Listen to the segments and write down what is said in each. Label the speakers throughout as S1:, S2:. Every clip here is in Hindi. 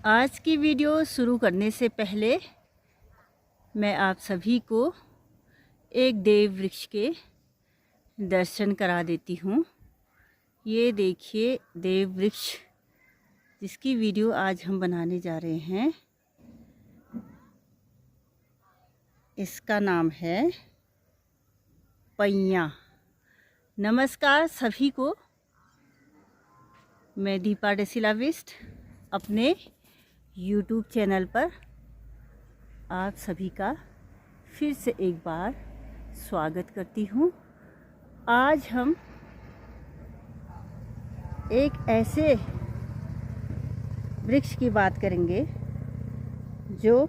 S1: आज की वीडियो शुरू करने से पहले मैं आप सभी को एक देव वृक्ष के दर्शन करा देती हूँ। ये देखिए देव वृक्ष जिसकी वीडियो आज हम बनाने जा रहे हैं, इसका नाम है पैया। नमस्कार सभी को, मैं दीपा डेसिलाविस्ट अपने YouTube चैनल पर आप सभी का फिर से एक बार स्वागत करती हूँ। आज हम एक ऐसे वृक्ष की बात करेंगे जो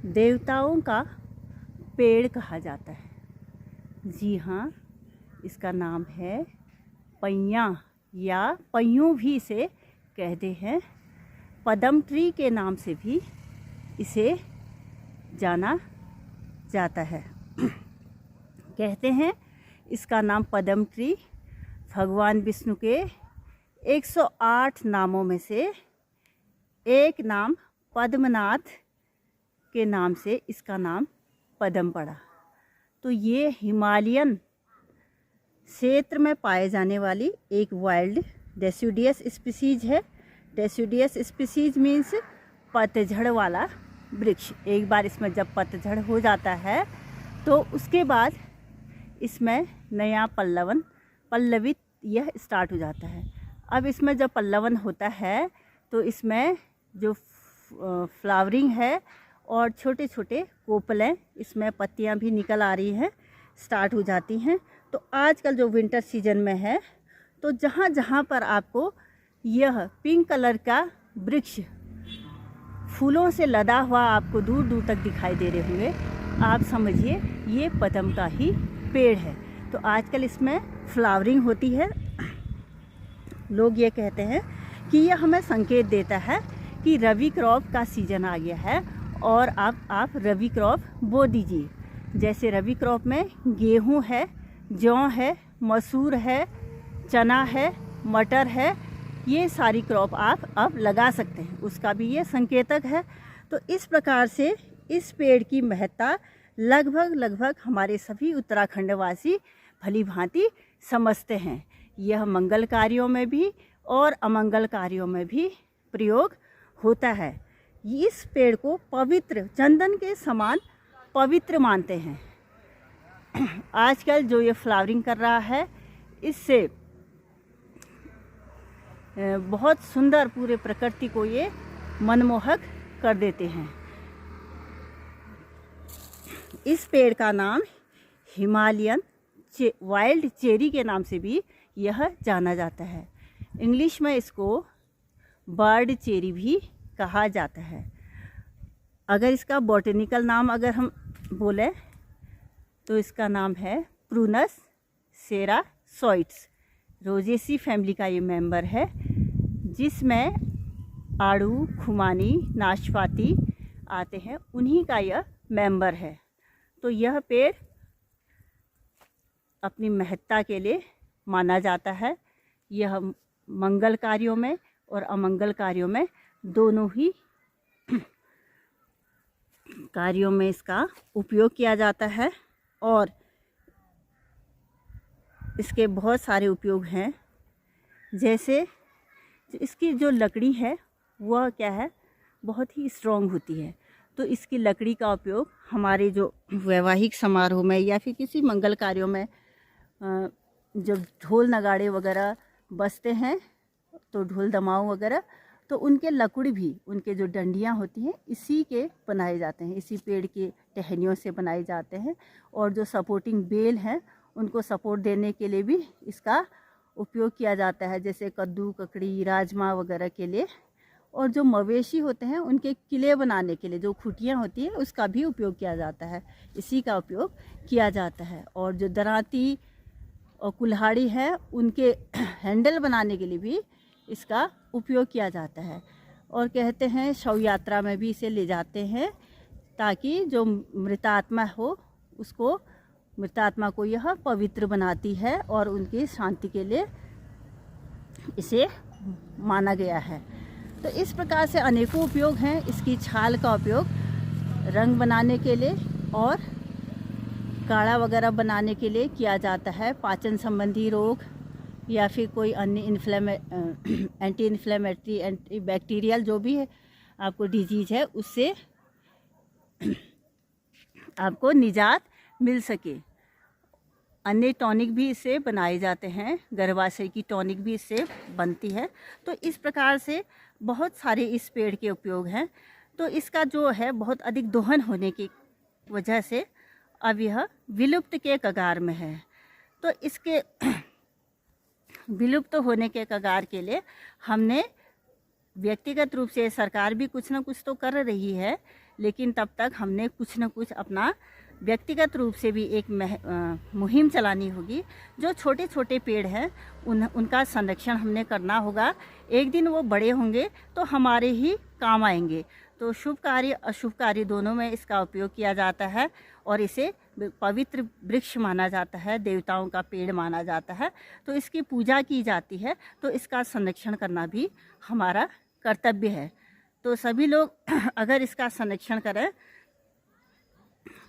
S1: देवताओं का पेड़ कहा जाता है। जी हाँ, इसका नाम है पैया या पैयों भी इसे कहते हैं। पद्म ट्री के नाम से भी इसे जाना जाता है। कहते हैं इसका नाम पद्म ट्री भगवान विष्णु के 108 नामों में से एक नाम पद्मनाथ के नाम से इसका नाम पद्म पड़ा। तो ये हिमालयन क्षेत्र में पाए जाने वाली एक वाइल्ड डेसिडुअस स्पीसीज है। डेसिडुअस स्पीसीज मीन्स पतझड़ वाला वृक्ष। एक बार इसमें जब पतझड़ हो जाता है तो उसके बाद इसमें नया पल्लवित यह स्टार्ट हो जाता है। अब इसमें जब पल्लवन होता है तो इसमें जो फ्लावरिंग है और छोटे छोटे कोपलें, इसमें पत्तियां भी निकल आ रही हैं, स्टार्ट हो जाती हैं। तो आजकल जो विंटर सीजन में है तो जहाँ जहाँ पर आपको यह पिंक कलर का वृक्ष फूलों से लदा हुआ आपको दूर दूर तक दिखाई दे रहे होंगे, आप समझिए ये पद्म का ही पेड़ है। तो आजकल इसमें फ्लावरिंग होती है। लोग ये कहते हैं कि यह हमें संकेत देता है कि रबी क्रॉप का सीज़न आ गया है और अब आप रबी क्रॉप बो दीजिए। जैसे रबी क्रॉप में गेहूं है, जौ है, मसूर है, चना है, मटर है, ये सारी क्रॉप आप अब लगा सकते हैं, उसका भी ये संकेतक है। तो इस प्रकार से इस पेड़ की महत्ता लगभग हमारे सभी उत्तराखंडवासी भली भांति समझते हैं। यह मंगल कार्यों में भी और अमंगल कार्यों में भी प्रयोग होता है। इस पेड़ को पवित्र, चंदन के समान पवित्र मानते हैं। आजकल जो ये फ्लावरिंग कर रहा है, इससे बहुत सुंदर पूरे प्रकृति को ये मनमोहक कर देते हैं। इस पेड़ का नाम हिमालयन वाइल्ड चेरी के नाम से भी यह जाना जाता है। इंग्लिश में इसको बर्ड चेरी भी कहा जाता है। अगर इसका बॉटनिकल नाम अगर हम बोलें तो इसका नाम है प्रूनस सेरासोइड्स। रोजेसी फैमिली का ये मेंबर है, जिसमें आड़ू, खुमानी, नाशपाती आते हैं, उन्हीं का यह मेंबर है। तो यह पेड़ अपनी महत्ता के लिए माना जाता है। यह मंगल कार्यों में और अमंगल कार्यों में दोनों ही कार्यों में इसका उपयोग किया जाता है और इसके बहुत सारे उपयोग हैं। जैसे इसकी जो लकड़ी है वह क्या है, बहुत ही स्ट्रॉन्ग होती है। तो इसकी लकड़ी का उपयोग हमारे जो वैवाहिक समारोह में या फिर किसी मंगल कार्यों में जब ढोल नगाड़े वगैरह बजते हैं तो ढोल दमाऊ वगैरह, तो उनके लकड़ी भी, उनके जो डंडियाँ होती हैं इसी के बनाए जाते हैं, इसी पेड़ की टहनियों से बनाए जाते हैं। और जो सपोर्टिंग बेल हैं उनको सपोर्ट देने के लिए भी इसका उपयोग किया जाता है, जैसे कद्दू, ककड़ी, राजमा वगैरह के लिए। और जो मवेशी होते हैं उनके किले बनाने के लिए जो खुटियाँ होती हैं उसका भी उपयोग किया जाता है, इसी का उपयोग किया जाता है। और जो दराती और कुल्हाड़ी है उनके हैंडल बनाने के लिए भी इसका उपयोग किया जाता है। और कहते हैं शव यात्रा में भी इसे ले जाते हैं ताकि जो मृतात्मा हो उसको, मृतात्मा को यह पवित्र बनाती है और उनकी शांति के लिए इसे माना गया है। तो इस प्रकार से अनेकों उपयोग हैं। इसकी छाल का उपयोग रंग बनाने के लिए और काढ़ा वगैरह बनाने के लिए किया जाता है। पाचन संबंधी रोग या फिर कोई अन्य एंटी इन्फ्लेमेटरी, एंटी बैक्टीरियल जो भी है आपको डिजीज़ है, उससे आपको निजात मिल सके। अन्य टॉनिक भी इससे बनाए जाते हैं, गर्भाशय की टॉनिक भी इससे बनती है। तो इस प्रकार से बहुत सारे इस पेड़ के उपयोग हैं। तो इसका जो है बहुत अधिक दोहन होने की वजह से अब यह विलुप्त के कगार में है। तो इसके विलुप्त होने के कगार के लिए हमने व्यक्तिगत रूप से, सरकार भी कुछ ना कुछ तो कर रही है, लेकिन तब तक हमने कुछ ना कुछ अपना व्यक्तिगत रूप से भी एक मुहिम चलानी होगी। जो छोटे छोटे पेड़ हैं उनका संरक्षण हमने करना होगा। एक दिन वो बड़े होंगे तो हमारे ही काम आएंगे। तो शुभ कार्य अशुभ कार्य दोनों में इसका उपयोग किया जाता है और इसे पवित्र वृक्ष माना जाता है, देवताओं का पेड़ माना जाता है। तो इसकी पूजा की जाती है, तो इसका संरक्षण करना भी हमारा कर्तव्य है। तो सभी लोग अगर इसका संरक्षण करें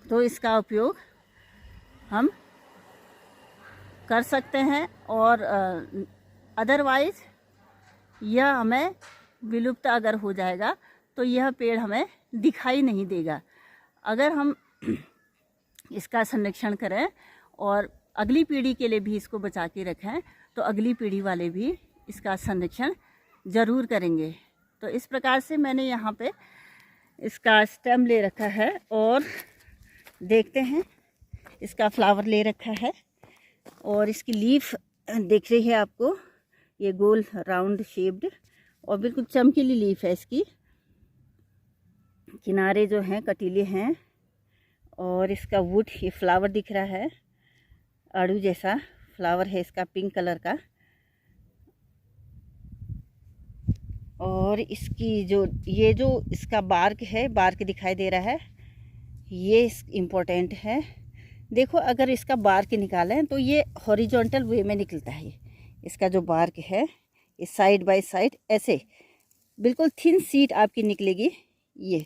S1: तो इसका उपयोग हम कर सकते हैं। और अदरवाइज़ यह हमें विलुप्त अगर हो जाएगा तो यह पेड़ हमें दिखाई नहीं देगा। अगर हम इसका संरक्षण करें और अगली पीढ़ी के लिए भी इसको बचा के रखें तो अगली पीढ़ी वाले भी इसका संरक्षण ज़रूर करेंगे। तो इस प्रकार से मैंने यहाँ पे इसका स्टेम ले रखा है और देखते हैं, इसका फ्लावर ले रखा है और इसकी लीफ दिख रही है आपको, ये गोल राउंड शेप्ड और बिल्कुल चमकीली लीफ है इसकी। किनारे जो हैं कटीले हैं और इसका वुड, ये फ्लावर दिख रहा है, आड़ू जैसा फ्लावर है इसका, पिंक कलर का। और इसकी ये जो इसका बार्क है, बार्क दिखाई दे रहा है, ये इम्पोर्टेंट है। देखो अगर इसका बार्क निकालें तो ये हॉरिजॉन्टल वे में निकलता है। इसका जो बार्क है ये साइड बाय साइड ऐसे बिल्कुल थिन शीट आपकी निकलेगी। ये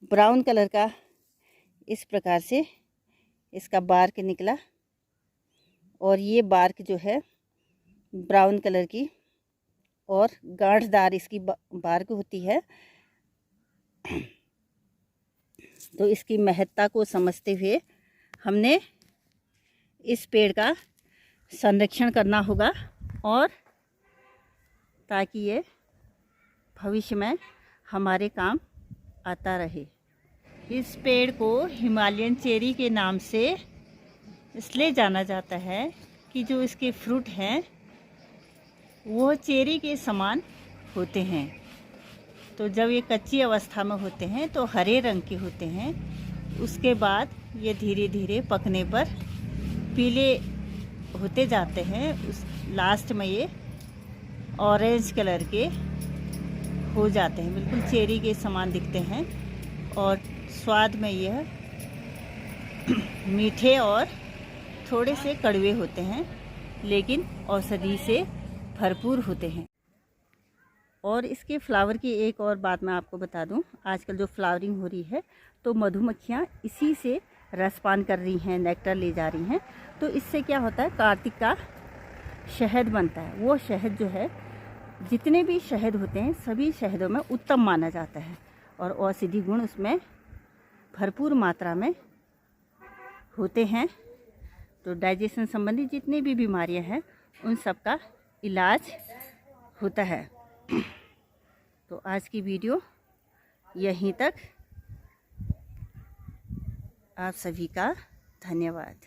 S1: ब्राउन कलर का इस प्रकार से इसका बार्क निकला और ये बार्क जो है ब्राउन कलर की और गांठदार इसकी बार्क होती है। तो इसकी महत्ता को समझते हुए हमने इस पेड़ का संरक्षण करना होगा और ताकि ये भविष्य में हमारे काम आता रहे। इस पेड़ को हिमालयन चेरी के नाम से इसलिए जाना जाता है कि जो इसके फ्रूट हैं वो चेरी के समान होते हैं। तो जब ये कच्ची अवस्था में होते हैं तो हरे रंग के होते हैं, उसके बाद ये धीरे धीरे पकने पर पीले होते जाते हैं। उस लास्ट में ये ऑरेंज कलर के हो जाते हैं, बिल्कुल चेरी के समान दिखते हैं और स्वाद में यह मीठे और थोड़े से कड़वे होते हैं, लेकिन औषधि से भरपूर होते हैं। और इसके फ्लावर की एक और बात मैं आपको बता दूं, आजकल जो फ्लावरिंग हो रही है तो मधुमक्खियां इसी से रसपान कर रही हैं, नेक्टर ले जा रही हैं। तो इससे क्या होता है, कार्तिक का शहद बनता है। वो शहद जो है, जितने भी शहद होते हैं सभी शहदों में उत्तम माना जाता है और औषधि गुण उसमें भरपूर मात्रा में होते हैं। तो डाइजेशन संबंधी जितनी भी बीमारियां हैं उन सब का इलाज होता है। तो आज की वीडियो यहीं तक। आप सभी का धन्यवाद।